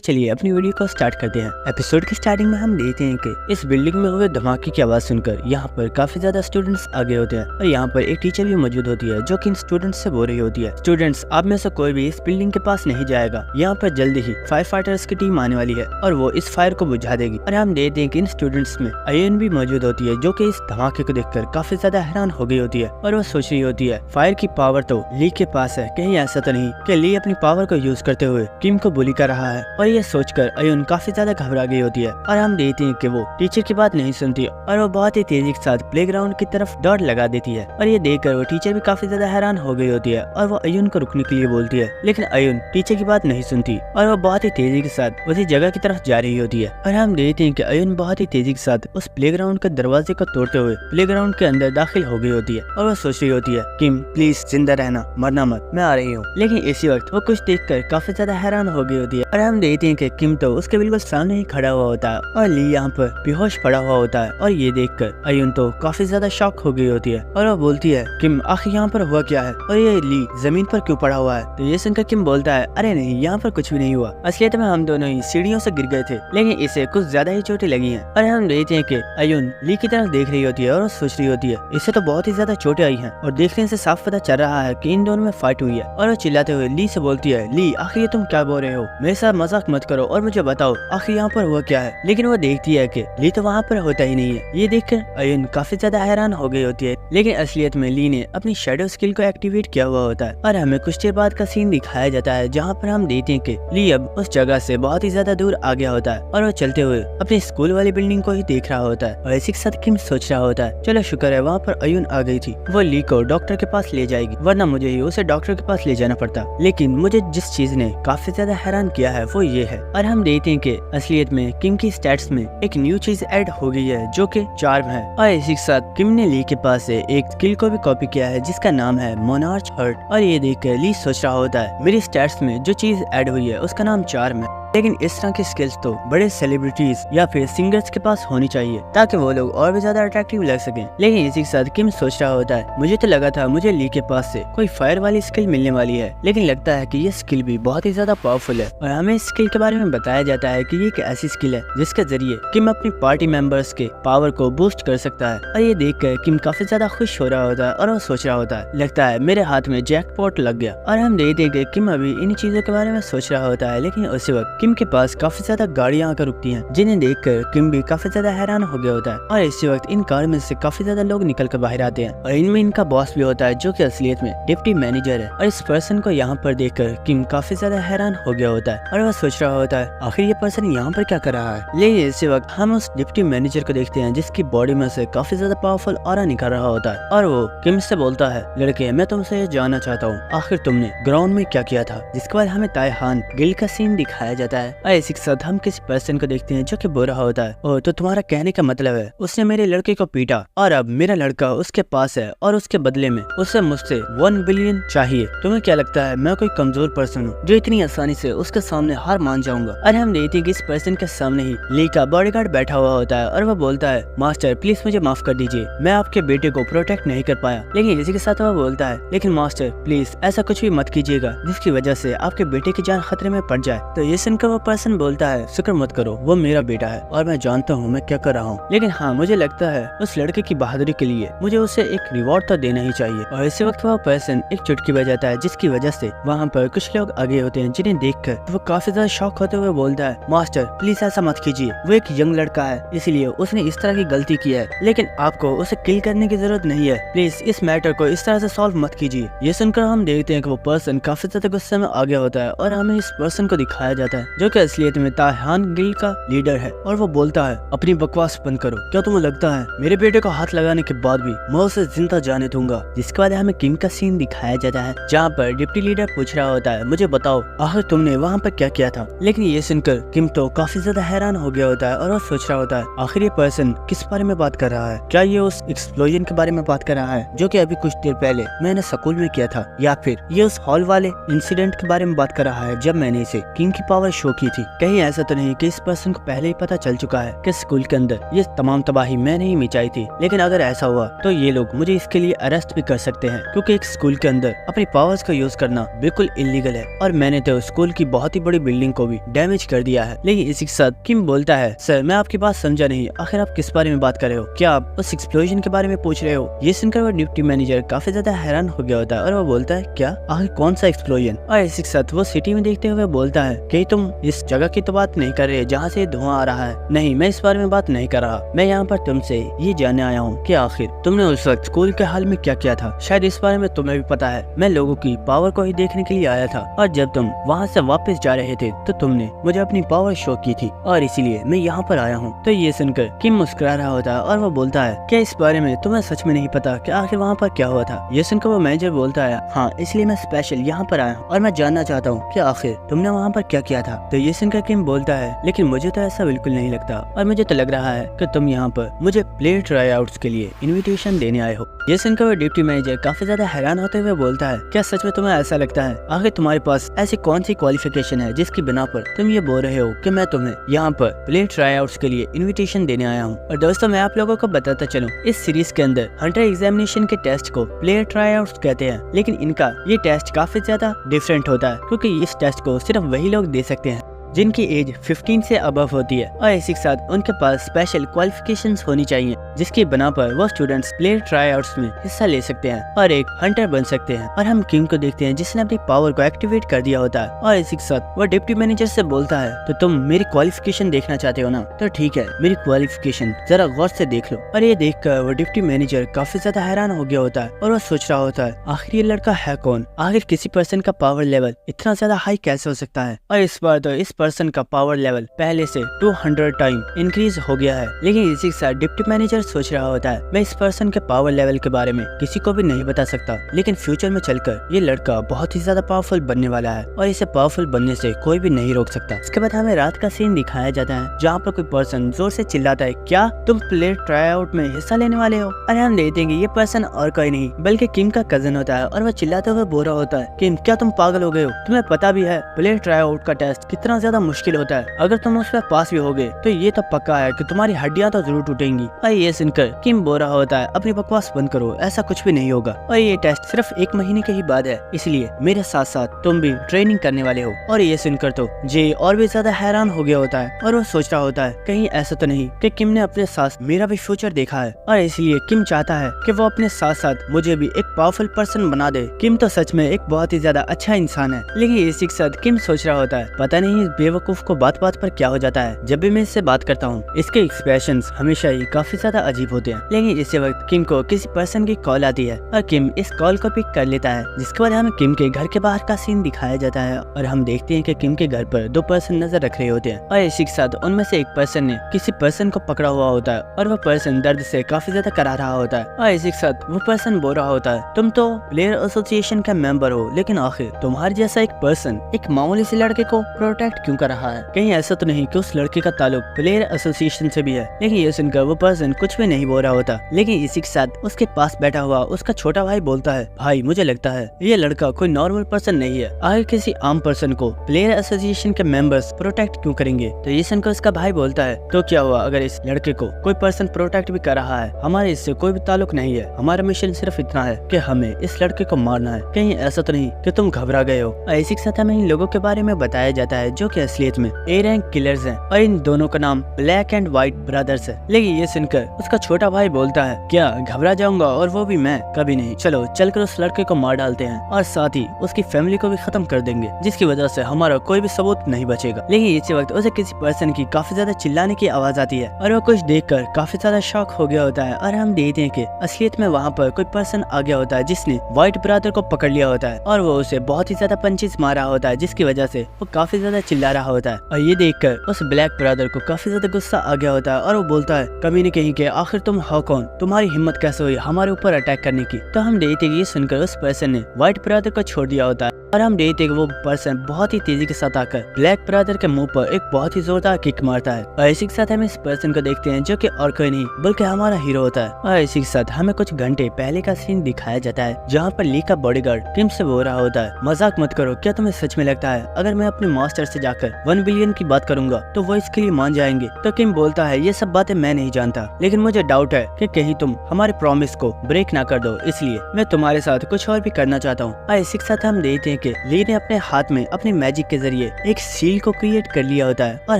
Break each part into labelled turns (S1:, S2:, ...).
S1: चलिए अपनी वीडियो को स्टार्ट करते हैं। एपिसोड की स्टार्टिंग में हम देखते हैं कि इस बिल्डिंग में हुए धमाके की आवाज सुनकर यहाँ पर काफी ज्यादा स्टूडेंट्स आगे होते हैं और यहाँ पर एक टीचर भी मौजूद होती है जो कि इन स्टूडेंट्स से बोल रही होती है, स्टूडेंट्स आप में से कोई भी इस बिल्डिंग के पास नहीं जाएगा, यहाँ पर जल्दी ही फायर फाइटर्स की टीम आने वाली है और वो इस फायर को बुझा देगी। और हम देखते हैं कि इन स्टूडेंट्स में अयन भी मौजूद होती है जो कि इस धमाके को देखकर काफी ज्यादा हैरान हो गई होती है और वो सोच रही होती है फायर की पावर तो ली के पास है, कहीं ऐसा तो नहीं कि ली अपनी पावर को यूज करते हुए किम को बुली कर रहा है। और ये सोचकर अयन काफी ज्यादा घबरा गई होती है और हम देखते हैं कि वो टीचर की बात नहीं सुनती और वो बहुत ही तेजी के साथ प्लेग्राउंड की तरफ दौड़ लगा देती है। और ये देखकर वो टीचर भी काफी ज्यादा हैरान हो गई होती है और वो अयन को रुकने के लिए बोलती है, लेकिन अयन टीचर की बात नहीं सुनती और वो बहुत ही तेजी के साथ उसी जगह की तरफ जा रही होती है। और हम देखते हैं कि अयन बहुत ही तेजी के साथ उस प्लेग्राउंड के दरवाजे को तोड़ते हुए प्लेग्राउंड के अंदर दाखिल हो गई होती है और वो सोच रही होती है, किम प्लीज जिंदा रहना, मरना मत, मैं आ रही हूँ। लेकिन इसी वक्त वो कुछ देखकर काफी ज्यादा हैरान हो गई होती है और हम देखते हैं कि किम तो उसके बिल्कुल सामने ही खड़ा हुआ होता है और ली यहाँ पर बेहोश पड़ा हुआ होता है। और ये देखकर अयन तो काफी ज्यादा शॉक हो गई होती है और वो बोलती है, किम आखिर यहाँ पर हुआ क्या है और ये ली जमीन पर क्यों पड़ा हुआ है। तो ये सुनकर किम बोलता है, अरे नहीं, यहाँ पर कुछ भी नहीं हुआ, असलियत में हम दोनों ही सीढ़ियों से गिर गए थे, लेकिन इसे कुछ ज्यादा ही चोटें लगी हैं। और हम देखते हैं कि अयन ली की तरफ देख रही होती है और सोच रही होती है इसे तो बहुत ही ज्यादा चोटें आई हैं और देखने से साफ पता चल रहा है कि इन दोनों में फाइट हुई है। और वो चिल्लाते हुए ली से बोलती है, ली आखिर ये तुम क्या बोल रहे हो, मेरे साथ मजाक मत करो और मुझे बताओ आखिर यहाँ पर हुआ क्या है। लेकिन वो देखती है कि ली तो वहाँ पर होता ही नहीं है। ये देखकर अयन काफी ज्यादा हैरान हो गई होती है, लेकिन असलियत में ली ने अपनी शैडो स्किल को एक्टिवेट किया हुआ होता है। और हमें कुछ देर बाद का सीन दिखाया जाता है जहाँ पर हम देखते हैं कि ली अब उस जगह से बहुत ही ज्यादा दूर आ गया होता है और वो चलते हुए अपनी स्कूल वाली बिल्डिंग को ही देख रहा होता है। और इसी के साथ किम सोच रहा होता है, चलो शुक्र है वहाँ पर अयन आ गई थी, वो ली को डॉक्टर के पास ले जाएगी, वरना मुझे ही उसे डॉक्टर के पास ले जाना पड़ता। लेकिन मुझे जिस चीज ने काफी ज्यादा हैरान किया है वो ये है। और हम देखते हैं कि असलियत में किम की स्टैट्स में एक न्यू चीज ऐड हो गई है जो कि चार्म है। और इसी के साथ किम ने ली के पास से एक स्किल को भी कॉपी किया है जिसका नाम है मोनार्च हर्ट। और ये देखकर ली सोच रहा होता है, मेरी स्टैट्स में जो चीज ऐड हुई है उसका नाम चार्म है, लेकिन इस तरह की स्किल्स तो बड़े सेलिब्रिटीज या फिर सिंगर्स के पास होनी चाहिए ताकि वो लोग और भी ज्यादा अट्रैक्टिव लग सकें। लेकिन इसी के साथ किम सोच रहा होता है, मुझे तो लगा था मुझे ली के पास से कोई फायर वाली स्किल मिलने वाली है, लेकिन लगता है कि ये स्किल भी बहुत ही ज्यादा पावरफुल है। और हमें इस स्किल के बारे में बताया जाता है कि ये एक ऐसी स्किल है जिसके जरिए किम अपनी पार्टी मेंबर्स के पावर को बूस्ट कर सकता है। और ये देखकर किम काफी ज्यादा खुश हो रहा होता है और वो सोच रहा होता है, लगता है मेरे हाथ में जैकपॉट लग गया। और हम देखते हैं कि किम अभी इन चीजों के बारे में सोच रहा होता है, लेकिन उसी वक्त किम के पास काफी ज्यादा गाड़ियां आकर रुकती हैं जिन्हें देखकर किम भी काफी ज्यादा हैरान हो गया होता है। और इसी वक्त इन कार में से काफी ज्यादा लोग निकल कर बाहर आते हैं और इनमें इनका बॉस भी होता है जो कि असलियत में डिप्टी मैनेजर है। और इस पर्सन को यहाँ पर देखकर किम काफी ज्यादा हैरान हो गया होता है और वह सोच रहा होता है आखिर ये पर्सन यहाँ पर क्या कर रहा है। लेकिन इसी वक्त हम उस डिप्टी मैनेजर को देखते हैं जिसकी बॉडी में से काफी ज्यादा पावरफुल ऑरा निकल रहा होता है और वो किम से बोलता है, लड़के मैं तुमसे ये जानना चाहता हूँ आखिर तुमने ग्राउंड में क्या किया था। जिसके बाद हमें ताइहान गिल्ड का सीन दिखाया जाता है और इसी के साथ हम किसी पर्सन को देखते हैं जो कि बोल रहा होता है, ओ तो तुम्हारा कहने का मतलब है उसने मेरे लड़के को पीटा और अब मेरा लड़का उसके पास है और उसके बदले में उसे मुझसे 1 बिलियन चाहिए। तुम्हें क्या लगता है मैं कोई कमजोर पर्सन हूँ जो इतनी आसानी से उसके सामने हार मान जाऊंगा। और हम देखते हैं कि इस पर्सन के सामने ही ली का बॉडीगार्ड बैठा हुआ होता है और वह बोलता है, मास्टर प्लीज मुझे माफ कर दीजिए, मैं आपके बेटे को प्रोटेक्ट नहीं कर पाया। लेकिन इसी के साथ वह बोलता है, लेकिन मास्टर प्लीज ऐसा कुछ भी मत कीजिएगा जिसकी वजह से आपके बेटे की जान खतरे में पड़ जाए। तो ये सुनकर वो पर्सन बोलता है, फिक्र मत करो, वो मेरा बेटा है और मैं जानता हूँ मैं क्या कर रहा हूँ, लेकिन हाँ मुझे लगता है उस लड़के की बहादुरी के लिए मुझे उसे एक रिवॉर्ड तो देना ही चाहिए। और इसी वक्त वह पर्सन एक चुटकी बजाता है जिसकी वजह से वहाँ पर कुछ लोग आगे होते हैं जिन्हें देखकर वो काफी ज्यादा शॉक होते हुए बोलता है, मास्टर प्लीज ऐसा मत कीजिए, वो एक यंग लड़का है इसलिए उसने इस तरह की गलती की है, लेकिन आपको उसे किल करने की जरूरत नहीं है, प्लीज इस मैटर को इस तरह से सॉल्व मत कीजिए। ये सुनकर हम देखते हैं कि वो पर्सन काफी ज्यादा गुस्से में आगे होता है और हमें इस पर्सन को दिखाया जाता है जो कि असलियत में ताइहान गिल्ड का लीडर है और वो बोलता है, अपनी बकवास बंद करो, क्या तुम्हें लगता है मेरे बेटे को हाथ लगाने के बाद भी मैं उसे जिंदा जाने दूंगा। जिसके बाद हमें किम का सीन दिखाया जाता है जहाँ पर डिप्टी लीडर पूछ रहा होता है, मुझे बताओ आखिर तुमने वहाँ पर क्या किया था। लेकिन ये सुनकर किम तो काफी ज्यादा हैरान हो गया होता है और वो सोच रहा होता है आखिर ये पर्सन किस बारे में बात कर रहा है, क्या ये उस एक्सप्लोजन के बारे में बात कर रहा है जो कि अभी कुछ देर पहले मैंने स्कूल में किया था, या फिर ये उस हॉल वाले इंसिडेंट के बारे में बात कर रहा है जब मैंने इसे किंग की पावर शो की थी। कहीं ऐसा तो नहीं कि इस पर्सन को पहले ही पता चल चुका है कि स्कूल के अंदर ये तमाम तबाही मैंने ही मचाई थी। लेकिन अगर ऐसा हुआ तो ये लोग मुझे इसके लिए अरेस्ट भी कर सकते हैं, क्योंकि एक स्कूल के अंदर अपनी पावर्स का यूज करना बिल्कुल इलीगल है और मैंने तो स्कूल की बहुत ही बड़ी बिल्डिंग को भी डैमेज कर दिया है। लेकिन इसी के साथ किम बोलता है, सर मैं आपकी बात समझा नहीं, आखिर आप किस बारे में बात कर रहे हो? क्या आप उस एक्सप्लोजन के बारे में पूछ रहे हो? ये सुनकर वो डिप्टी मैनेजर काफी ज्यादा हैरान हो गया होता है और वो बोलता है, क्या आखिर कौन सा एक्सप्लोजन? और इसी के साथ वो सिटी में देखते हुए बोलता है, कहीं तुम इस जगह की तो बात नहीं कर रहे जहाँ से धुआं आ रहा है? नहीं, मैं इस बारे में बात नहीं कर रहा। मैं यहाँ पर तुमसे ये जानने आया हूँ कि आखिर तुमने उस वक्त स्कूल के हाल में क्या किया था। शायद इस बारे में तुम्हें भी पता है। मैं लोगों की पावर को ही देखने के लिए आया था और जब तुम वहाँ से वापस जा रहे थे तो तुमने मुझे अपनी पावर शो की थी और इसीलिए मैं यहाँ पर आया हूँ। तो ये सुनकर किम मुस्कुरा रहा होता है और वो बोलता है, क्या इस बारे में तुम्हें सच में नहीं पता कि आखिर वहाँ पर क्या हुआ था? ये सुनकर वो मैनेजर बोलता है, हाँ इसलिए मैं स्पेशल यहाँ पर आया हूँ और मैं जानना चाहता हूँ कि आखिर तुमने वहाँ पर क्या किया था। तो ये सुनकर किम बोलता है, लेकिन मुझे तो ऐसा बिल्कुल नहीं लगता और मुझे तो लग रहा है कि तुम यहाँ पर मुझे प्ले ट्राई आउट्स के लिए इन्विटेशन देने आए हो। ये सुनकर वो डिप्टी मैनेजर काफी ज्यादा हैरान होते हुए बोलता है, क्या सच में तुम्हें ऐसा लगता है? आखिर तुम्हारे पास ऐसी कौन सी क्वालिफिकेशन है जिसकी बिना पर तुम ये बोल रहे हो कि मैं तुम्हें यहाँ पर प्ले ट्राई आउट्स के लिए इन्विटेशन देने आया हूँ? और दोस्तों मैं आप लोगों को बताता चलूँ, इस सीरीज के अंदर हंटर एग्जामिनेशन के टेस्ट को प्ले ट्राई आउट्स कहते हैं, लेकिन इनका ये टेस्ट काफी ज्यादा डिफरेंट होता है, क्योंकि इस टेस्ट को सिर्फ वही लोग दे सकते हैं जिनकी एज 15 से अबव होती है और इसी के साथ उनके पास स्पेशल क्वालिफिकेशंस होनी चाहिए, जिसकी बना पर वो स्टूडेंट्स प्ले ट्राई आउट्स में हिस्सा ले सकते हैं और एक हंटर बन सकते हैं। और हम किम को देखते हैं जिसने अपनी पावर को एक्टिवेट कर दिया होता है और इसी के साथ वो डिप्टी मैनेजर से बोलता है, तो तुम मेरी क्वालिफिकेशन देखना चाहते हो ना? तो ठीक है, मेरी क्वालिफिकेशन जरा गौर से देख लो। और ये देख कर वो डिप्टी मैनेजर काफी ज्यादा हैरान हो गया होता है और वो सोच रहा होता है, आखिर ये लड़का है कौन? आखिर किसी पर्सन का पावर लेवल इतना ज्यादा हाई कैसे हो सकता है? और इस बार तो इस पर्सन का पावर लेवल पहले से 200 टाइम इंक्रीज हो गया है। लेकिन इसी के साथ डिप्टी मैनेजर सोच रहा होता है, मैं इस पर्सन के पावर लेवल के बारे में किसी को भी नहीं बता सकता, लेकिन फ्यूचर में चलकर ये लड़का बहुत ही ज्यादा पावरफुल बनने वाला है और इसे पावरफुल बनने से कोई भी नहीं रोक सकता। इसके बाद हमें रात का सीन दिखाया जाता है जहाँ पर कोई पर्सन जोर से चिल्लाता है, क्या तुम प्ले ट्राई आउट में हिस्सा लेने वाले हो? अरे हम देखते हैं ये पर्सन और कोई नहीं बल्कि किम का कजन होता है और वह चिल्लाते हुए बोल रहा होता है, किम क्या तुम पागल हो गए हो? तुम्हें पता भी है प्ले ट्राई आउट का टेस्ट कितना ज्यादा मुश्किल होता है, अगर तुम उस पर पास भी हो गए तो ये तो पक्का है कि तुम्हारी हड्डियां तो जरूर टूटेंगी। और ये सुनकर किम बोल रहा होता है, अपनी बकवास बंद करो, ऐसा कुछ भी नहीं होगा और ये टेस्ट सिर्फ 1 महीने के ही बाद है, इसलिए मेरे साथ साथ तुम भी ट्रेनिंग करने वाले हो। और ये सुनकर तो जे और भी ज्यादा हैरान हो गया होता है और वो सोच रहा होता है, कहीं ऐसा तो नहीं कि किम ने अपने साथ मेरा भी फ्यूचर देखा है और इसलिए किम चाहता है कि वो अपने साथ साथ मुझे भी एक पावरफुल पर्सन बना दे। किम तो सच में एक बहुत ही ज्यादा अच्छा इंसान है, लेकिन इसी के साथ किम सोच रहा होता है, पता नहीं इस बेवकूफ को बात बात पर क्या हो जाता है, जब भी मैं इससे बात करता हूँ इसके एक्सप्रेशंस हमेशा ही काफी ज्यादा अजीब होते हैं। लेकिन इसी वक्त किम को किसी पर्सन की कॉल आती है और किम इस कॉल को पिक कर लेता है, जिसके बाद हमें किम के घर के बाहर का सीन दिखाया जाता है और हम देखते हैं कि किम के घर पर 2 पर्सन नजर रख रहे होते हैं और इसी के साथ उनमें से एक पर्सन ने किसी पर्सन को पकड़ा हुआ होता है और वह पर्सन दर्द से काफी ज्यादा करा रहा होता है और इसी के साथ वो पर्सन बोल रहा होता है, तुम तो प्लेयर एसोसिएशन का मेंबर हो, लेकिन आखिर तुम्हारे जैसा एक पर्सन एक मामूली से लड़के को प्रोटेक्ट क्यों कर रहा है? कहीं ऐसा तो नहीं कि उस लड़के का ताल्लुक प्लेयर एसोसिएशन से भी है? लेकिन ये सुनकर वो पर्सन कुछ भी नहीं बोल रहा होता। लेकिन इसी के साथ उसके पास बैठा हुआ उसका छोटा भाई बोलता है, भाई मुझे लगता है ये लड़का कोई नॉर्मल पर्सन नहीं है, आगे किसी आम पर्सन को प्लेयर एसोसिएशन के मेंबर्स प्रोटेक्ट क्यों करेंगे? तो ये सुनकर उसका भाई बोलता है, तो क्या हुआ अगर इस लड़के को कोई पर्सन प्रोटेक्ट भी कर रहा है? हमारे इससे कोई भी ताल्लुक नहीं है, हमारा मिशन सिर्फ इतना है कि हमें इस लड़के को मारना है। कहीं ऐसा तो नहीं कि तुम घबरा गए हो? और इसी के साथ हमें इन लोगों के बारे में बताया जाता है जो कि असलियत में ए रैंक किलर्स हैं और इन दोनों का नाम ब्लैक एंड व्हाइट ब्रदर्स है। लेकिन ये सुनकर उसका छोटा भाई बोलता है, क्या घबरा जाऊंगा और वो भी मैं? कभी नहीं, चलो चलकर उस लड़के को मार डालते हैं और साथ ही उसकी फैमिली को भी खत्म कर देंगे, जिसकी वजह से हमारा कोई भी सबूत नहीं बचेगा। लेकिन इसी वक्त उसे किसी पर्सन की काफी ज्यादा चिल्लाने की आवाज आती है और वो कुछ देखकर काफी ज्यादा शॉक हो गया होता है और हम देखते हैं कि असलियत में वहाँ पर कोई पर्सन आ गया होता है जिसने व्हाइट ब्रदर को पकड़ लिया होता है और वो उसे बहुत ही ज्यादा पंचेस मारा होता है, जिसकी वजह से वो काफी ज्यादा चिल्ला रहा होता है। और ये देखकर उस ब्लैक ब्रदर को काफी ज्यादा गुस्सा आ गया होता है और वो बोलता है, कमीने कहीं के, आखिर तुम हो कौन? तुम्हारी हिम्मत कैसे हुई हमारे ऊपर अटैक करने की? तो हम देखते हैं ये सुनकर उस पर्सन ने व्हाइट ब्रदर को छोड़ दिया होता है और हम देखते हैं कि वो पर्सन बहुत ही तेजी के साथ आकर ब्लैक ब्रदर के मुंह पर एक बहुत ही जोरदार किक मारता है और इसी के साथ हम इस पर्सन को देखते हैं जो कि और कोई नहीं बल्कि हमारा हीरो होता है। और इसी के साथ हमें कुछ घंटे पहले का सीन दिखाया जाता है जहाँ पर ली का बॉडीगार्ड किम से बोल रहा होता है, मजाक मत करो, क्या तुम्हें सच में लगता है अगर मैं अपने मास्टर से जाकर 1 बिलियन की बात करूंगा तो वो इसके लिए मान जाएंगे? तो किम बोलता है, ये सब बातें मैं नहीं जानता, लेकिन मुझे डाउट है कि कहीं तुम हमारे प्रॉमिस को ब्रेक ना कर दो, इसलिए मैं तुम्हारे साथ कुछ और भी करना चाहता हूँ। और इसी के साथ हम देखते हैं कि ली ने अपने हाथ में अपने मैजिक के जरिए एक सील को क्रिएट कर लिया होता है और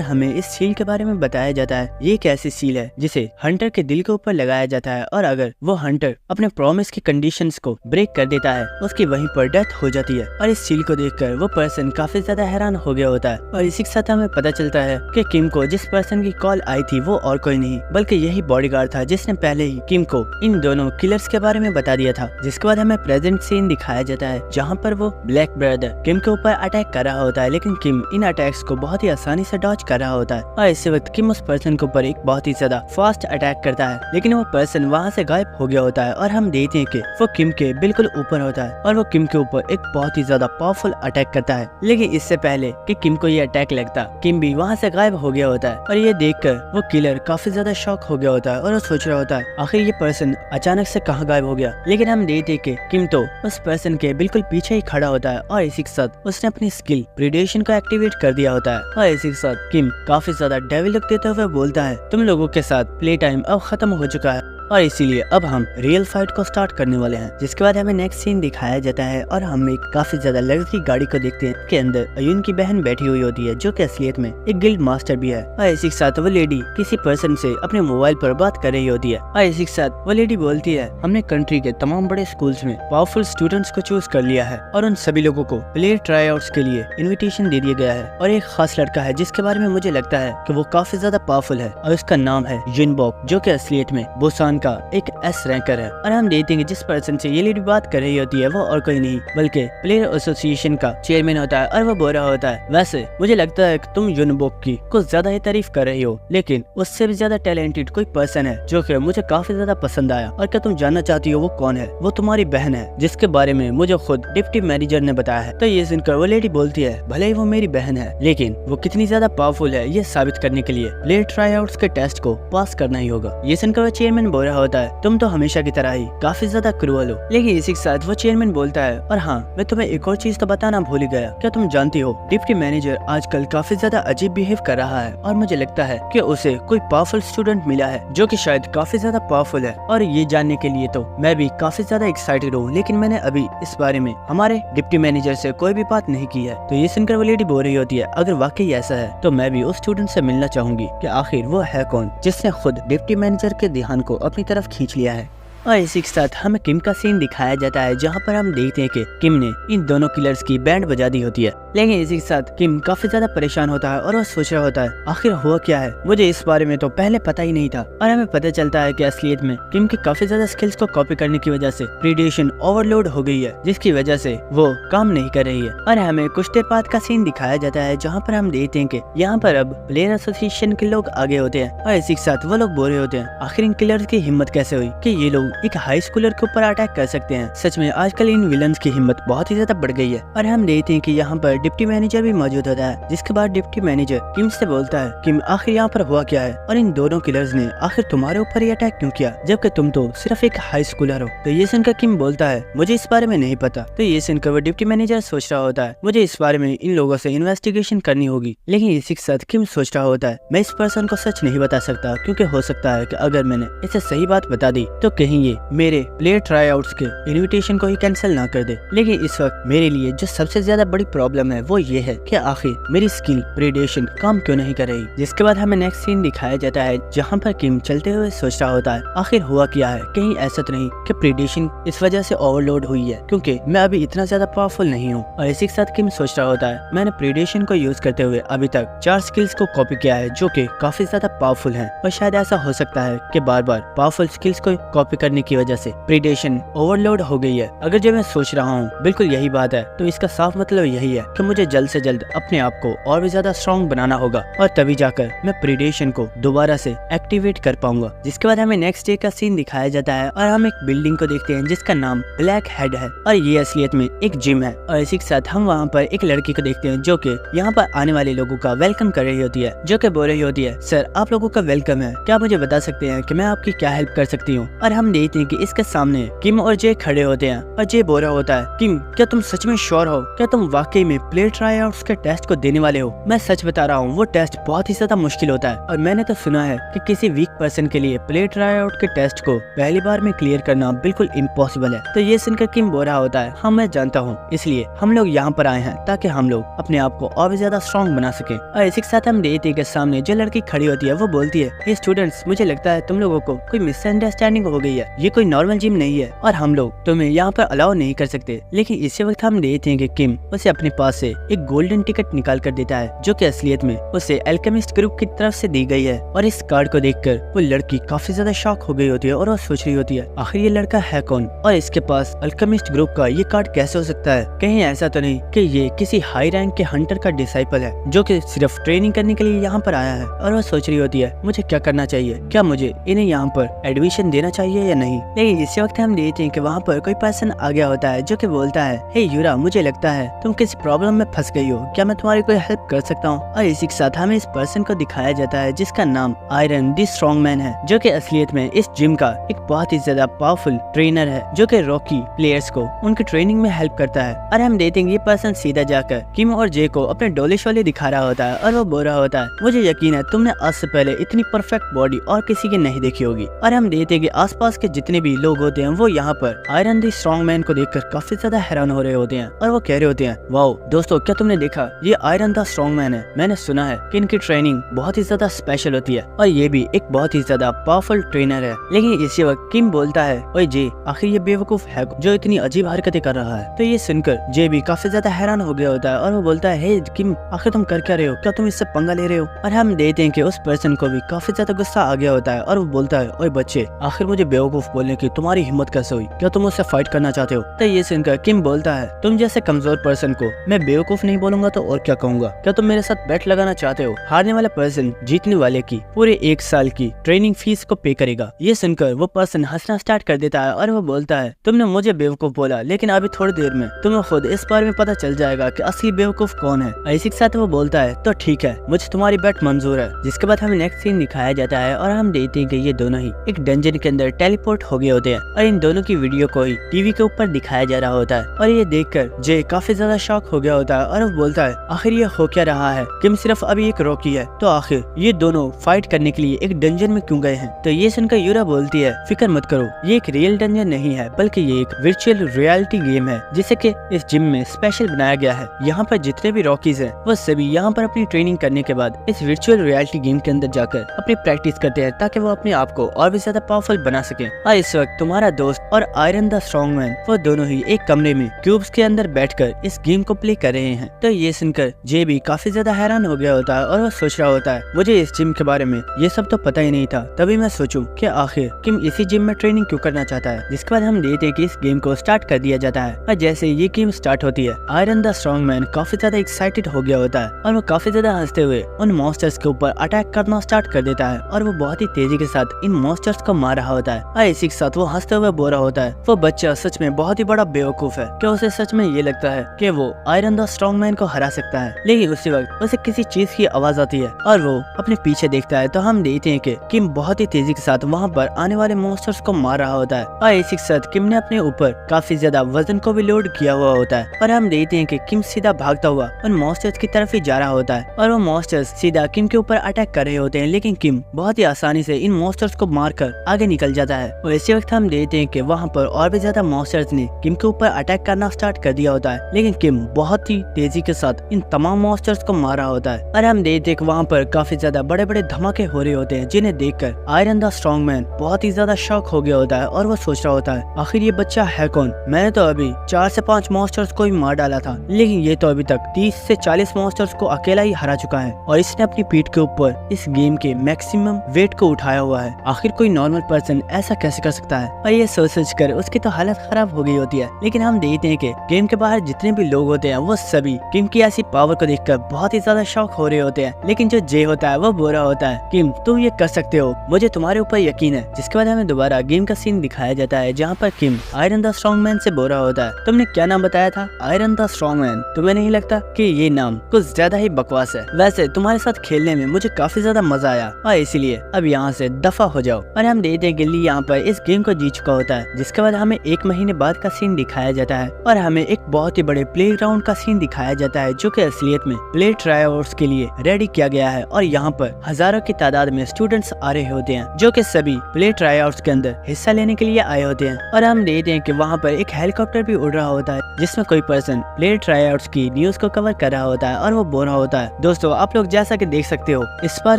S1: हमें इस सील के बारे में बताया जाता है ये एक ऐसी सील है जिसे हंटर के दिल के ऊपर लगाया जाता है और अगर वो हंटर अपने प्रॉमिस की कंडीशंस को ब्रेक कर देता है उसकी वहीं पर डेथ हो जाती है। और इस सील को देखकर वो पर्सन काफी ज्यादा हैरान हो गया होता है। और इसी के साथ हमें पता चलता है कि किम को जिस पर्सन की कॉल आई थी वो और कोई नहीं बल्कि यही बॉडीगार्ड था जिसने पहले ही किम को इन दोनों किलर्स के बारे में बता दिया था। जिसके बाद हमें प्रेजेंट सीन दिखाया जाता है जहाँ पर वो ब्लैक ब्रदर किम के ऊपर अटैक कर रहा होता है, लेकिन किम इन अटैक्स को बहुत ही आसानी से डॉज कर रहा होता है। और इसी वक्त किम उस पर्सन के ऊपर एक बहुत ही ज्यादा फास्ट अटैक करता है, लेकिन वो पर्सन वहाँ से गायब हो गया होता है और हम देखते हैं कि वो किम के बिल्कुल ऊपर होता है और वो किम के ऊपर एक बहुत ही ज्यादा पावरफुल अटैक करता है। लेकिन इससे पहले कि किम को ये अटैक लगता, किम भी वहाँ से गायब हो गया होता है और ये देखकर वो किलर काफी ज्यादा शॉक हो गया होता है और वो सोच रहा होता है आखिर ये पर्सन अचानक से कहाँ गायब हो गया। लेकिन हम देखते हैं कि किम तो उस पर्सन के बिल्कुल पीछे ही खड़ा होता है और इसी के साथ उसने अपनी स्किल प्रीडेशन को एक्टिवेट कर दिया होता है। और इसी के साथ किम काफी ज्यादा डेविल लुक देते हुए बोलता है, तुम लोगों के साथ प्ले टाइम अब खत्म हो चुका है और इसीलिए अब हम रियल फाइट को स्टार्ट करने वाले हैं। जिसके बाद हमें नेक्स्ट सीन दिखाया जाता है और हम एक काफी ज्यादा लग्जरी गाड़ी को देखते हैं के अंदर अयुन की बहन बैठी हुई होती है जो कि असलियत में एक गिल्ड मास्टर भी है। और इसी के साथ वो लेडी किसी पर्सन से अपने मोबाइल पर बात कर रही होती है और इसी के साथ वो लेडी बोलती है, हमने कंट्री के तमाम बड़े स्कूल्स में पावरफुल स्टूडेंट्स को चूज कर लिया है और उन सभी लोगों को प्लेयर ट्राई आउट्स के लिए इन्विटेशन दे दिया गया है और एक खास लड़का है जिसके बारे में मुझे लगता है कि वो काफी ज्यादा पावरफुल है और उसका नाम है युनबोक जो कि असलियत में बुसान का एक एस रैंकर है। और हम देखते हैं जिस पर्सन से ये लेडी बात कर रही होती है वो और कोई नहीं बल्कि प्लेयर एसोसिएशन का चेयरमैन होता है और वो बोल रहा होता है, वैसे मुझे लगता है कि तुम युनबोक की कुछ ज्यादा ही तारीफ कर रही हो, लेकिन उससे भी ज्यादा टैलेंटेड कोई पर्सन है जो कि मुझे काफी ज्यादा पसंद आया और क्या तुम जानना चाहती हो वो कौन है? वो तुम्हारी बहन है जिसके बारे में मुझे खुद डिप्टी मैनेजर ने बताया है। तो ये सुनकर वो लेडी बोलती है, भले ही वो मेरी बहन है लेकिन वो कितनी ज्यादा पावरफुल है ये साबित करने के लिए प्लेयर ट्राई आउट्स के टेस्ट को पास करना ही होगा। ये सुनकर वो चेयरमैन बोल रहा होता है, तुम तो हमेशा की तरह ही काफी ज्यादा क्रूअल हो। लेकिन इसी के साथ वो चेयरमैन बोलता है, और हाँ मैं तुम्हें एक और चीज तो बताना भूल ही गया, क्या तुम जानती हो डिप्टी मैनेजर आजकल काफी ज्यादा अजीब बिहेव कर रहा है और मुझे लगता है कि उसे कोई पावरफुल स्टूडेंट मिला है जो कि शायद काफी ज्यादा पावरफुल है और ये जानने के लिए तो मैं भी काफी ज्यादा एक्साइटेड हूँ, लेकिन मैंने अभी इस बारे में हमारे डिप्टी मैनेजर से कोई भी बात नहीं की है। तो ये सुनकर वो लेडी बोल रही होती है, अगर वाकई ऐसा है तो मैं भी उस स्टूडेंट से मिलना चाहूंगी कि आखिर वो है कौन जिसने खुद डिप्टी मैनेजर के ध्यान को अपनी तरफ खींच लिया है। और इसी के साथ हमें किम का सीन दिखाया जाता है जहाँ पर हम देखते हैं कि किम ने इन दोनों किलर्स की बैंड बजा दी होती है। लेकिन इसी के साथ किम काफी ज्यादा परेशान होता है और वो सोच रहा होता है आखिर हुआ क्या है, मुझे इस बारे में तो पहले पता ही नहीं था। और हमें पता चलता है कि असलियत में किम की काफी ज्यादा स्किल्स को कॉपी करने की वजह से प्रीडेशन ओवरलोड हो गई है जिसकी वजह से वो काम नहीं कर रही है। और हमें कुछ देर बाद का सीन दिखाया जाता है जहाँ पर हम देखते हैं कि यहाँ पर अब प्लेयर एसोसिएशन के लोग आगे होते हैं और इसी के साथ वो लोग बोल रहे होते हैं आखिर इन किलर्स की हिम्मत कैसे हुई कि ये लोग एक हाई स्कूलर के ऊपर अटैक कर सकते हैं। सच में आजकल इन विलन्स की हिम्मत बहुत ही ज्यादा बढ़ गई है। और हम देखते हैं कि यहाँ पर डिप्टी मैनेजर भी मौजूद होता है जिसके बाद डिप्टी मैनेजर किम से बोलता है, किम आखिर यहाँ पर हुआ क्या है और इन दोनों किलर्स ने आखिर तुम्हारे ऊपर ही अटैक क्यों किया जबकि तुम तो सिर्फ एक हाई स्कूलर हो। तो ये सुनकर किम बोलता है, मुझे इस बारे में नहीं पता। तो ये सुनकर वो डिप्टी मैनेजर सोच रहा होता है मुझे इस बारे में इन लोगों से इन्वेस्टिगेशन करनी होगी। लेकिन इसी के साथ किम सोच रहा होता है मैं इस पर्सन को सच नहीं बता सकता क्योंकि हो सकता है कि अगर मैंने इसे सही बात बता दी तो कहीं ये मेरे प्लेयर ट्राई आउट्स के इन्विटेशन को ही कैंसिल ना कर दे। लेकिन इस वक्त मेरे लिए जो सबसे ज्यादा बड़ी प्रॉब्लम है वो ये है कि आखिर मेरी स्किल प्रीडेशन काम क्यों नहीं कर रही। जिसके बाद हमें नेक्स्ट सीन दिखाया जाता है जहाँ पर किम चलते हुए सोच रहा होता है आखिर हुआ क्या है, कहीं ऐसा तो नहीं कि प्रीडेशन इस वजह से ओवरलोड हुई है क्योंकि मैं अभी इतना ज्यादा पावरफुल नहीं हूँ। और इसी के साथ किम सोच रहा होता है मैंने प्रीडेशन को यूज करते हुए अभी तक 4 स्किल्स को कॉपी किया है जो कि काफी ज्यादा पावरफुल है और शायद ऐसा हो सकता है कि बार बार पावरफुल स्किल्स को कॉपी करने करने की वजह से प्रीडेशन ओवरलोड हो गई है। अगर जो मैं सोच रहा हूँ बिल्कुल यही बात है, तो इसका साफ मतलब यही है कि मुझे जल्द से जल्द अपने आप को और भी ज्यादा स्ट्रॉन्ग बनाना होगा और तभी जाकर मैं प्रीडेशन को दोबारा से एक्टिवेट कर पाऊंगा। जिसके बाद हमें नेक्स्ट डे का सीन दिखाया जाता है और हम एक बिल्डिंग को देखते हैं जिसका नाम ब्लैक हेड है और ये असलियत में एक जिम है। और इसी के साथ हम वहाँ पर एक लड़की को देखते हैं जो कि यहाँ पर आने वाले लोगों का वेलकम कर रही होती है, जो कि बोल रही होती है, सर आप लोगों का वेलकम है, क्या मुझे बता सकते हैं कि मैं आपकी क्या हेल्प कर सकती हूँ। और हम देखते हैं कि इसके सामने किम और जे खड़े होते हैं और जे बोल रहा होता है, किम क्या तुम सच में श्योर हो, क्या तुम वाकई में प्ले ट्राईआउट्स के टेस्ट को देने वाले हो? मैं सच बता रहा हूँ वो टेस्ट बहुत ही ज्यादा मुश्किल होता है और मैंने तो सुना है कि किसी वीक पर्सन के लिए प्ले ट्राईआउट के टेस्ट को पहली बार में क्लियर करना बिल्कुल इम्पॉसिबल है। तो ये सुनकर किम बोल रहा होता है, हाँ मैं जानता हूँ, इसलिए हम लोग यहाँ पर आए हैं ताकि हम लोग अपने आप को और भी ज्यादा स्ट्रॉन्ग बना सके। और इसी के साथ हम देखते हैं कि सामने जो लड़की खड़ी होती है वो बोलती है, हे स्टूडेंट्स मुझे लगता है तुम लोगों को कोई मिसअंडरस्टैंडिंग हो गई है, ये कोई नॉर्मल जिम नहीं है और हम लोग तुम्हें यहाँ पर अलाउ नहीं कर सकते। लेकिन इसी वक्त हम देखते हैं कि किम उसे अपने पास से एक गोल्डन टिकट निकाल कर देता है जो कि असलियत में उसे अल्केमिस्ट ग्रुप की तरफ से दी गई है। और इस कार्ड को देखकर वो लड़की काफी ज्यादा शॉक हो गई होती है और वो सोच रही होती है आखिर ये लड़का है कौन और इसके पास अल्केमिस्ट ग्रुप का ये कार्ड कैसे हो सकता है? कहीं ऐसा तो नहीं कि ये किसी हाई रैंक के हंटर का डिसाइपल है जो कि सिर्फ ट्रेनिंग करने के लिए यहाँ पर आया है। और वो सोच रही होती है मुझे क्या करना चाहिए, क्या मुझे इन्हें यहाँ पर एडमिशन देना चाहिए या नहीं। लेकिन इसी वक्त हम देखते हैं कि वहाँ पर कोई पर्सन आ गया होता है जो कि बोलता है, हे यूरा मुझे लगता है तुम किसी प्रॉब्लम में फंस गई हो, क्या मैं तुम्हारी कोई हेल्प कर सकता हूँ? और इसी के साथ हमें इस पर्सन को दिखाया जाता है जिसका नाम आयरन द स्ट्रॉन्ग मैन है जो कि असलियत में इस जिम का एक बहुत ही ज्यादा पावरफुल ट्रेनर है जो कि रॉकी प्लेयर्स को उनकी ट्रेनिंग में हेल्प करता है। और हम देखते हैं ये पर्सन सीधा जाकर किम और जे को अपने डोले शोले दिखा रहा होता है और वो बोल रहा होता है, मुझे यकीन है तुमने आज से पहले इतनी परफेक्ट बॉडी और किसी की नहीं देखी होगी। और हम देखते हैं कि आसपास के जितने भी लोग होते हैं वो यहाँ पर आयरन द स्ट्रॉन्ग मैन को देखकर काफी ज्यादा हैरान हो रहे होते हैं और वो कह रहे होते हैं, वाओ दोस्तों क्या तुमने देखा, ये आयरन द स्ट्रॉन्ग मैन है, मैंने सुना है कि इनकी ट्रेनिंग बहुत ही ज्यादा स्पेशल होती है और ये भी एक बहुत ही ज्यादा पावरफुल ट्रेनर है। लेकिन इसी वक्त किम बोलता है, ओए जे आखिर ये बेवकूफ है जो इतनी अजीब हरकतें कर रहा है। तो ये सुनकर जे भी काफी ज्यादा हैरान हो गया होता है और वो बोलता है, हे किम आखिर तुम कर क्या रहे हो, क्या तुम इससे पंगा ले रहे हो? और हम देखते हैं कि उस पर्सन को भी काफी ज्यादा गुस्सा आ गया होता है और वो बोलता है, ओए बच्चे आखिर मुझे बेवकूफ बोलने की तुम्हारी हिम्मत कैसे हुई, क्या तुम उससे फाइट करना चाहते हो? तो ये सुनकर किम बोलता है, तुम जैसे कमजोर पर्सन को मैं बेवकूफ नहीं बोलूंगा तो और क्या कहूंगा, क्या तुम मेरे साथ बैट लगाना चाहते हो? हारने वाला पर्सन जीतने वाले की पूरे 1 साल की ट्रेनिंग फीस को पे करेगा। ये सुनकर वो पर्सन हंसना स्टार्ट कर देता है और वो बोलता है, तुमने मुझे बेवकूफ बोला लेकिन अभी थोड़ी देर में तुम्हें खुद इस बारे में पता चल जाएगा कि असली बेवकूफ कौन है। इसी के साथ वो बोलता है, तो ठीक है मुझे तुम्हारी बैट मंजूर है। जिसके बाद हमें नेक्स्ट सीन दिखाया जाता है और हम देखते हैं कि ये दोनों ही एक डंजन के अंदर टेलीपोर्ट हो गए होते हैं और इन दोनों की वीडियो को ही टीवी के ऊपर दिखाया जा रहा होता है। और ये देखकर जे काफी ज्यादा शॉक हो गया होता है और वो बोलता है, आखिर ये हो क्या रहा है, किम सिर्फ अभी एक रॉकी है तो आखिर ये दोनों फाइट करने के लिए एक डंजन में क्यों गए हैं? तो ये सुनकर यूरा बोलती है, फिक्र मत करो, ये एक रियल डंजन नहीं है बल्कि ये एक वर्चुअल रियलिटी गेम है जिसे कि इस जिम में स्पेशल बनाया गया है। यहाँ पर जितने भी रॉकीज हैं वो सभी यहाँ पर अपनी ट्रेनिंग करने के बाद इस वर्चुअल रियलिटी गेम के अंदर जाकर अपनी प्रैक्टिस करते हैं ताकि वो अपने आप को और भी ज्यादा पावरफुल बना सके। और इस वक्त तुम्हारा दोस्त और आयरन द स्ट्रॉन्ग मैन वो दोनों ही एक कमरे में क्यूब्स के अंदर बैठकर इस गेम को प्ले कर रहे हैं। तो ये सुनकर जे भी काफी ज्यादा हैरान हो गया होता है और वो सोच रहा होता है, मुझे इस जिम के बारे में ये सब तो पता ही नहीं था, तभी मैं सोचूं कि आखिर किम इसी जिम में ट्रेनिंग क्यों करना चाहता है। जिसके बाद हम देखते हैं कि इस गेम को स्टार्ट कर दिया जाता है और जैसे ये गेम स्टार्ट होती है आयरन द स्ट्रॉन्ग मैन काफी ज्यादा एक्साइटेड हो गया होता है और वो काफी ज्यादा हंसते हुए उन मॉन्स्टर्स के ऊपर अटैक करना स्टार्ट कर देता है और वो बहुत ही तेजी के साथ इन मॉन्स्टर्स को मार रहा होता है। और इसी के साथ वो हंसते हुए बोल रहा होता है, वो बच्चा सच में बहुत ही बड़ा बेवकूफ है, क्या उसे सच में ये लगता है कि वो आयरन द स्ट्रॉन्ग मैन को हरा सकता है। लेकिन उसी वक्त उसे किसी चीज की आवाज आती है और वो अपने पीछे देखता है तो हम देखते हैं कि किम बहुत ही तेजी के साथ वहाँ पर आने वाले मॉन्स्टर्स को मार रहा होता है। और इसी के साथ किम ने अपने ऊपर काफी ज्यादा वजन को भी लोड किया हुआ होता है और हम देखते हैं कि किम सीधा भागता हुआ उन मॉन्स्टर्स की तरफ ही जा रहा होता है और वो मॉन्स्टर्स सीधा किम के ऊपर अटैक कर रहे होते हैं। लेकिन किम बहुत ही आसानी से इन मॉन्स्टर्स को मारकर आगे निकल जाता है। और इसी वक्त हम देखते हैं कि वहाँ पर और भी ज्यादा मॉन्स्टर्स ने किम के ऊपर अटैक करना स्टार्ट कर दिया होता है। लेकिन किम बहुत ही तेजी के साथ इन तमाम मॉन्स्टर्स को मार रहा होता है और हम देखते हैं कि वहाँ पर काफी ज्यादा बड़े बड़े धमाके हो रहे होते हैं जिन्हें देखकर आयरन द स्ट्रॉन्ग मैन बहुत ही ज्यादा शॉक हो गया होता है और वो सोच रहा होता है, आखिर ये बच्चा है कौन? मैंने तो अभी 4 से 5 मॉन्स्टर्स को ही मार डाला था लेकिन ये तो अभी तक 30 से 40 मॉन्स्टर्स को अकेला ही हरा चुका है और इसने अपनी पीठ के ऊपर इस गेम के मैक्सिमम वेट को उठाया हुआ है। आखिर कोई नॉर्मल पर्सन ऐसा कैसे कर सकता है। और ये सोच कर उसकी तो हालत खराब हो गई होती है। लेकिन हम देखते हैं कि गेम के बाहर जितने भी लोग होते हैं वो सभी किम की ऐसी पावर को देखकर बहुत ही ज्यादा शॉक हो रहे होते हैं। लेकिन जो जे होता है वो बोल रहा होता है, किम तुम ये कर सकते हो, मुझे तुम्हारे ऊपर यकीन है। जिसके बाद हमें दोबारा गेम का सीन दिखाया जाता है जहाँ पर किम आयरन द स्ट्रॉन्ग मैन से बोल रहा होता है, तुमने क्या नाम बताया था? Iron the strong man. तुम्हें नहीं लगता कि ये नाम कुछ ज्यादा ही बकवास है? वैसे तुम्हारे साथ खेलने में मुझे काफी ज्यादा मजा आया और इसीलिए अब यहाँ से दफा हो जाओ। और हम देखते हैं गिल्ली यहाँ पर इस गेम को जीत चुका होता है। जिसके बाद हमें 1 महीने बाद का सीन दिखाया जाता है और हमें एक बहुत ही बड़े प्ले ग्राउंड का सीन दिखाया जाता है जो कि असलियत में प्ले ट्रायआउट्स के लिए रेडी किया गया है। और यहाँ पर हजारों की तादाद में स्टूडेंट्स आ रहे होते हैं जो कि सभी प्ले ट्रायआउट्स के अंदर हिस्सा लेने के लिए आए होते हैं। और हम देखते हैं कि वहाँ पर एक हेलीकॉप्टर भी उड़ रहा होता है जिसमें कोई पर्सन प्ले ट्रायआउट्स की न्यूज को कवर कर रहा होता है और वो बोल रहा होता है, दोस्तों आप लोग जैसा कि देख सकते हो इस बार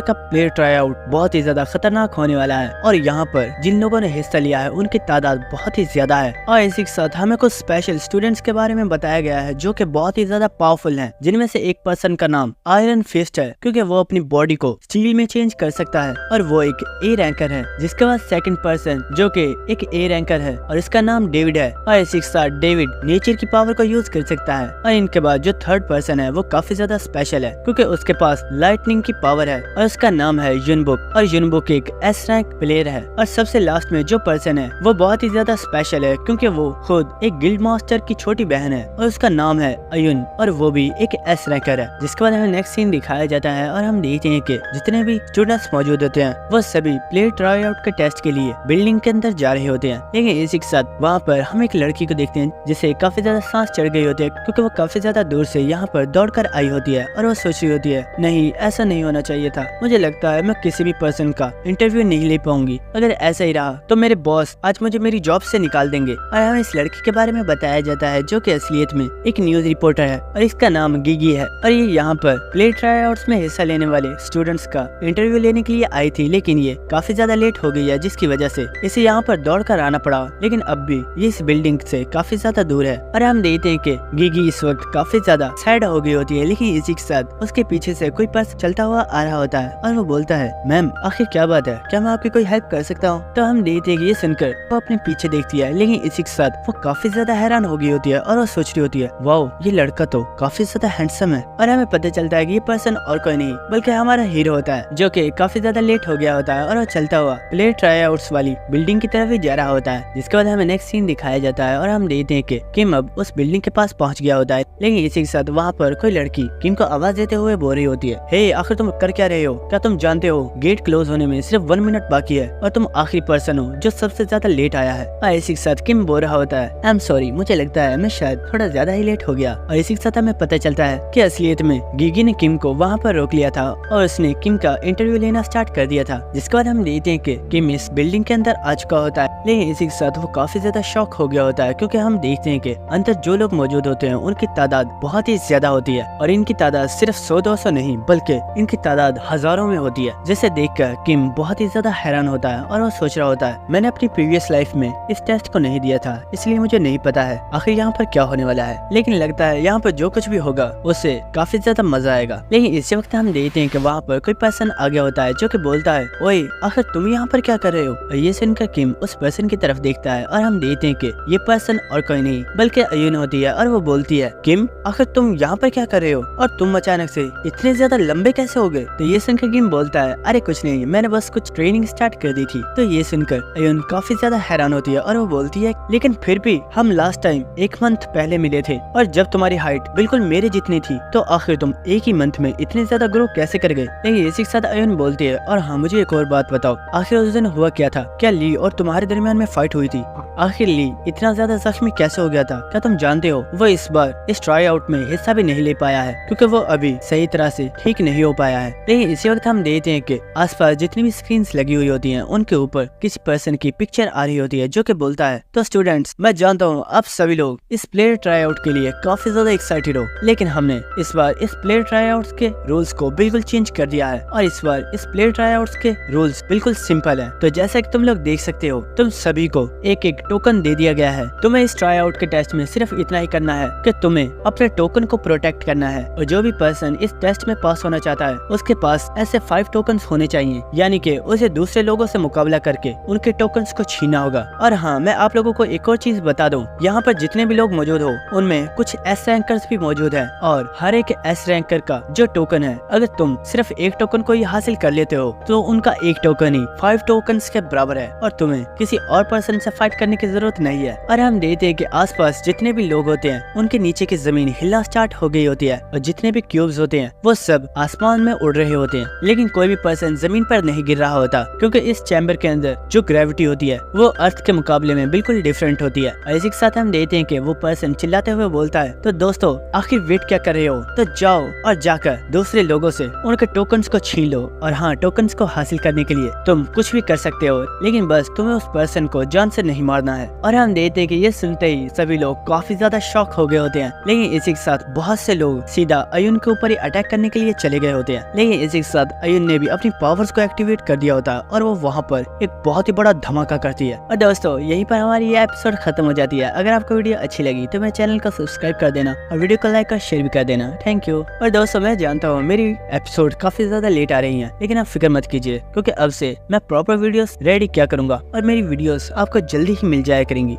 S1: का प्ले ट्रायआउट बहुत ही ज्यादा खतरनाक होने वाला है और यहाँ पर जिन लोगों ने हिस्सा लिया है उनकी तादाद बहुत ही ज्यादा है। और इसी के साथ हमें कुछ स्पेशल स्टूडेंट्स के बारे में बताया गया है जो कि बहुत ही ज्यादा पावरफुल हैं, जिनमें से एक पर्सन का नाम आयरन फिस्ट है क्योंकि वो अपनी बॉडी को स्टील में चेंज कर सकता है और वो एक ए रैंकर है। जिसके बाद सेकंड पर्सन जो कि एक ए रैंकर है और इसका नाम डेविड है और इसी के साथ डेविड नेचर की पावर को यूज कर सकता है। और इनके बाद जो थर्ड पर्सन है वो काफी ज्यादा स्पेशल है क्योंकि उसके पास लाइटनिंग की पावर है और उसका नाम है युनबुक और युनबुक एक एस रैंक प्लेयर है। और सबसे लास्ट में जो पर्सन है वो बहुत ही ज्यादा स्पेशल है क्योंकि वो खुद एक गिल्ड मास्टर की छोटी बहन है और उसका नाम है अयुन और वो भी एक एस रैंकर है। जिसके बाद हमें नेक्स्ट सीन दिखाया जाता है और हम देखते हैं कि जितने भी स्टूडेंट्स मौजूद होते हैं वो सभी प्ले ट्राई आउट के टेस्ट के लिए बिल्डिंग के अंदर जा रहे होते हैं। लेकिन इसी के साथ वहाँ पर हम एक लड़की को देखते हैं जिसे काफी ज्यादा सांस चढ़ गई होती है क्योंकि वो काफी ज्यादा दूर से यहाँ पर दौड़ कर आई होती है और वो सोच रही होती है, नहीं ऐसा नहीं होना चाहिए था, मुझे लगता है मैं किसी भी पर्सन का इंटरव्यू नहीं ले पाऊंगी, अगर ऐसा ही रहा तो मेरे बॉस आज मुझे मेरी जॉब से निकाल देंगे। और हमें इस लड़की के बारे में बताया जाता है जो कि असलियत में एक न्यूज रिपोर्टर है और इसका नाम गिगी है और ये यहाँ पर प्ले ट्राई आउट्स में हिस्सा लेने वाले स्टूडेंट्स का इंटरव्यू लेने के लिए आई थी। लेकिन ये काफी ज्यादा लेट हो गई है जिसकी वजह से इसे यहाँ पर दौड़ कर आना पड़ा। लेकिन अब भी ये इस बिल्डिंग से काफी ज्यादा दूर है और हम देखते हैं कि गिगी इस वक्त काफी ज्यादा सैड हो गई होती है। लेकिन इसी के साथ उसके पीछे से कोई पर्स चलता हुआ आ रहा होता है और वो बोलता है, मैम आखिर क्या बात है, क्या मैं आपकी कोई हेल्प कर सकता हूँ? तो हम देखते हैं कि ये सुनकर वो अपने पीछे देखती है। लेकिन इसी के साथ वो काफी ज्यादा हैरान हो गई होती है और वो सोच रही होती है, वाओ ये लड़का तो काफी ज्यादा हैंडसम है। और हमें पता चलता है कि ये पर्सन और कोई नहीं बल्कि हमारा हीरो होता है जो कि काफी ज्यादा लेट हो गया होता है और वो चलता हुआ प्ले ट्राई आउट्स वाली बिल्डिंग की तरफ ही जा रहा होता है। जिसके बाद हमें नेक्स्ट सीन दिखाया जाता है और हम देखते हैं कि किम अब उस बिल्डिंग के पास पहुंच गया होता है। लेकिन इसी के साथ वहाँ पर कोई लड़की किम को आवाज देते हुए बोल रही होती है, हे आखिर तुम कर क्या रहे हो? क्या तुम जानते हो गेट क्लोज होने में सिर्फ 1 मिनट बाकी है और तुम आखिरी पर्सन हो जो सबसे ज्यादा लेट आया है। और इसी के साथ किम बोल रहा होता है, आई एम सॉरी, मुझे लगता है मैं शायद थोड़ा ज्यादा ही लेट हो गया। और इसी के साथ हमें पता चलता है कि असलियत में गिगी ने किम को वहाँ पर रोक लिया था और उसने किम का इंटरव्यू लेना स्टार्ट कर दिया था। जिसके बाद हम देखते हैं कि किम इस बिल्डिंग के अंदर आ चुका होता है। लेकिन इसी के साथ वो काफी ज्यादा शॉक हो गया होता है क्योंकि हम देखते हैं कि अंदर जो लोग मौजूद होते हैं उनकी तादाद बहुत ही ज्यादा होती है और इनकी तादाद सिर्फ 100-200 नहीं बल्कि इनकी तादाद हजारों में होती है। जिसे देखकर किम बहुत ही ज्यादा हैरान होता है और वो सोच रहा होता है, मैंने अपनी प्रीवियस लाइफ में इस टेस्ट को नहीं दिया था इसलिए मुझे नहीं पता है आखिर यहाँ पर क्या होने वाला है। लेकिन लगता है यहाँ पर जो कुछ भी होगा उससे काफी ज्यादा मजा आएगा। लेकिन इसी वक्त हम देखते हैं कि वहाँ पर कोई पर्सन आ गया होता है जो कि बोलता है, ओए आखिर तुम यहाँ पर क्या कर रहे हो? और ये सुनकर किम उस पर्सन की तरफ देखता है और हम देखते हैं कि ये पर्सन और कोई नहीं बल्कि अयुन होती है और वो बोलती है, किम आखिर तुम यहाँ पर क्या कर रहे हो और तुम अचानक से इतने ज्यादा लंबे कैसे हो गए? तो ये सुनकर किम बोलता है, अरे कुछ नहीं, मैंने बस कुछ ट्रेनिंग स्टार्ट कर दी थी। तो ये सुनकर अयुन काफी ज्यादा हैरान होती है और वो बोलती है, लेकिन फिर भी हम लास्ट टाइम 1 मंथ पहले मिले थे और जब तुम्हारी हाइट बिल्कुल मेरे जितनी थी तो आखिर तुम एक ही मंथ में इतने ज्यादा ग्रो कैसे कर गए? लेकिन इसी के साथ अयुन बोलती है, और हाँ मुझे एक और बात बताओ, आखिर उस दिन हुआ क्या था? क्या ली और तुम्हारे दरमियान में फाइट हुई थी? आखिर ली इतना ज्यादा जख्मी कैसे हो गया था? क्या तुम जानते हो वो इस बार इस ट्राई आउट में हिस्सा भी नहीं ले पाया है क्योंकि वो अभी सही तरह से ठीक नहीं हो पाया है। लेकिन इसी वक्त हम देखते हैं कि आसपास जितनी भी स्क्रीन्स लगी हुई होती हैं उनके ऊपर किसी पर्सन की पिक्चर आ रही होती है जो कि बोलता है, तो स्टूडेंट्स मैं जानता हूँ आप सभी लोग इस प्लेयर ट्राई आउट के लिए काफी ज्यादा एक्साइटेड हो, लेकिन हमने इस बार इस प्लेयर ट्राई आउट के रूल्स को बिल्कुल चेंज कर दिया है और इस बार इस प्लेयर ट्राई आउट के रूल्स बिल्कुल सिंपल है। तो जैसा कि तुम लोग देख सकते हो तुम सभी को एक एक टोकन दे दिया गया है। तुम्हें इस ट्राई आउट के टेस्ट में सिर्फ इतना ही करना है कि तुम्हें अपने टोकन को प्रोटेक्ट करना है और जो भी पर्सन इस टेस्ट में पास होना चाहता है उसके पास ऐसे 5 टोकन होने चाहिए, यानी कि उसे दूसरे लोगों से मुकाबला करके उनके टोकन्स को छीना होगा। और हाँ, मैं आप लोगों को एक और चीज बता दूं, यहाँ पर जितने भी लोग मौजूद हो उनमें कुछ एस रैंकर्स भी मौजूद हैं और हर एक एस रैंकर का जो टोकन है, अगर तुम सिर्फ एक टोकन को ही हासिल कर लेते हो तो उनका एक टोकन ही 5 टोकन्स के बराबर है और तुम्हें किसी और पर्सन से फाइट करने की जरूरत नहीं है। और हम देखते हैं कि आसपास जितने भी लोग होते हैं उनके नीचे की जमीन हिलना स्टार्ट हो गई होती है और जितने भी क्यूब्स होते हैं वो सब आसमान में उड़ रहे होते हैं, लेकिन कोई भी पर्सन जमीन पर नहीं गिर रहा होता क्योंकि इस चैम्बर के अंदर जो ग्रेविटी होती है वो अर्थ के मुकाबले में बिल्कुल डिफरेंट होती है। और इसी के साथ हम देखते हैं कि वो पर्सन चिल्लाते हुए बोलता है, तो दोस्तों आखिर वेट क्या कर रहे हो, तो जाओ और जाकर दूसरे लोगों से उनके टोकन्स को छीन लो। और हाँ, टोकन्स को हासिल करने के लिए तुम कुछ भी कर सकते हो, लेकिन बस तुम्हें उस पर्सन को जान से नहीं मारना है। और हम देखते हैं कि ये सुनते ही सभी लोग काफी ज्यादा शॉक हो गए होते हैं, लेकिन इसी के साथ बहुत से लोग सीधा अयुन के ऊपर ही अटैक करने के लिए चले गए होते हैं। लेकिन इसी के साथ अयुन ने भी अपनी पावर्स को एक्टिवेट कर दिया होता है और वो वहाँ पर एक बहुत ही बड़ा धमाका करती है। और दोस्तों यहीं पर हमारी ये एपिसोड खत्म हो जाती है। अगर आपको वीडियो अच्छी लगी तो मेरे चैनल को सब्सक्राइब कर देना और वीडियो को लाइक और शेयर भी कर देना। Thank you. और दोस्तों मैं जानता हूँ मेरी एपिसोड काफी ज्यादा लेट आ रही हैं, लेकिन आप फिक्र मत कीजिए क्योंकि अब से मैं प्रॉपर वीडियोस रेडी क्या करूंगा और मेरी वीडियोस आपको जल्दी ही मिल जाया करेंगी।